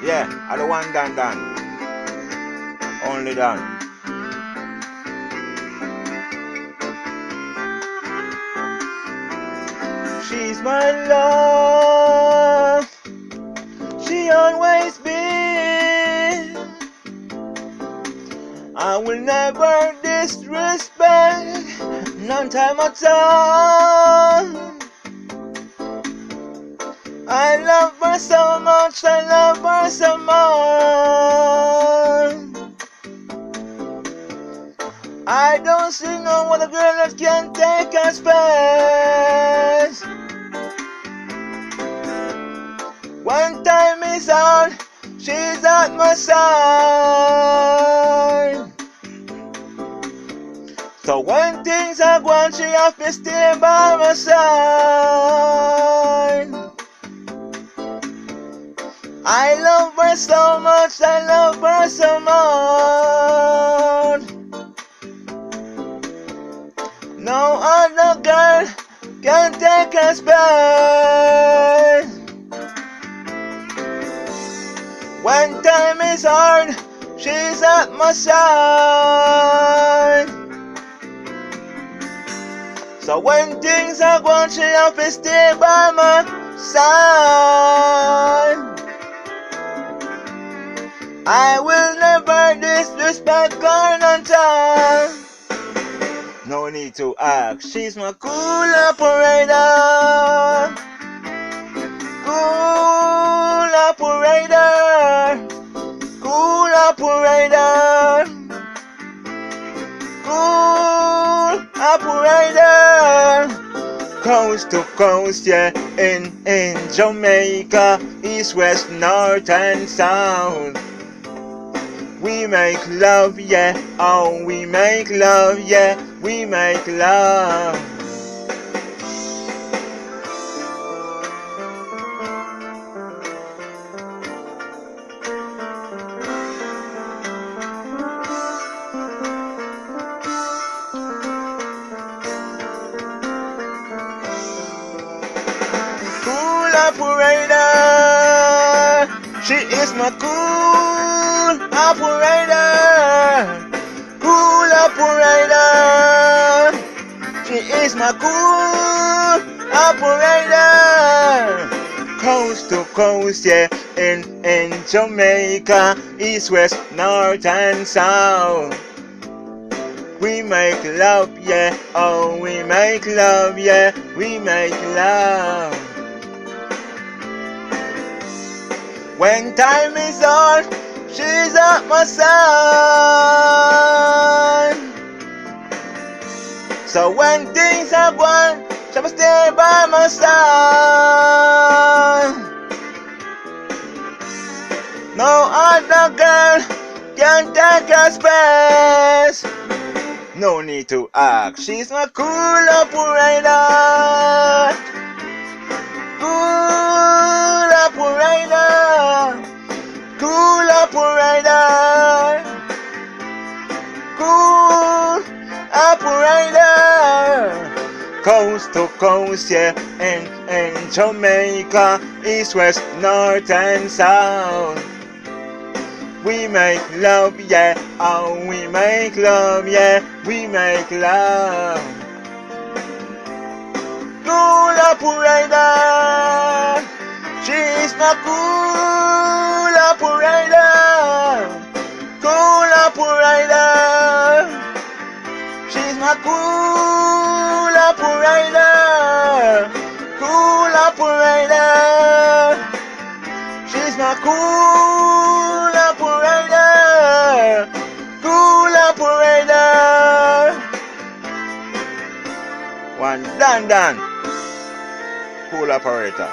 Yeah, I the one done. Only done. She's my love. She always been. I will never disrespect. None time at all. I love her so much, I love her so much. I don't see no other girl that can take her space. When time is out, she's at my side. So when things are going, she has to stay by my side. I love her so much, I love her so much. No other girl can take her space. When time is hard, she's at my side. So when things are going, she has to stay by my side. I will never disrespect her on time. No need to ask, she's my cool operator. Cool operator. Cool operator. Cool operator. Coast to coast, yeah, in Jamaica, east, west, north and south. We make love, yeah, oh, we make love, yeah, we make love. Cool operator, she is my cool operator. Cool operator, she is my cool operator. Coast to coast, yeah, in Jamaica, east, west, north and south. We make love, yeah, oh, we make love, yeah, we make love. When time is on, she's at my side. So when things are gone, she will stay by my side. No other girl can take her space. No need to ask, she's my cool operator. Cool operator. Cool operator. Cool operator. Coast to coast, yeah, in Jamaica, east, west, north and south. We make love, yeah, oh, we make love, yeah, we make love. Cool operator, she's my cool operator. Cool operator, she's my cool operator. Cool operator, she's my cool operator. Cool operator. One done. Cool operator.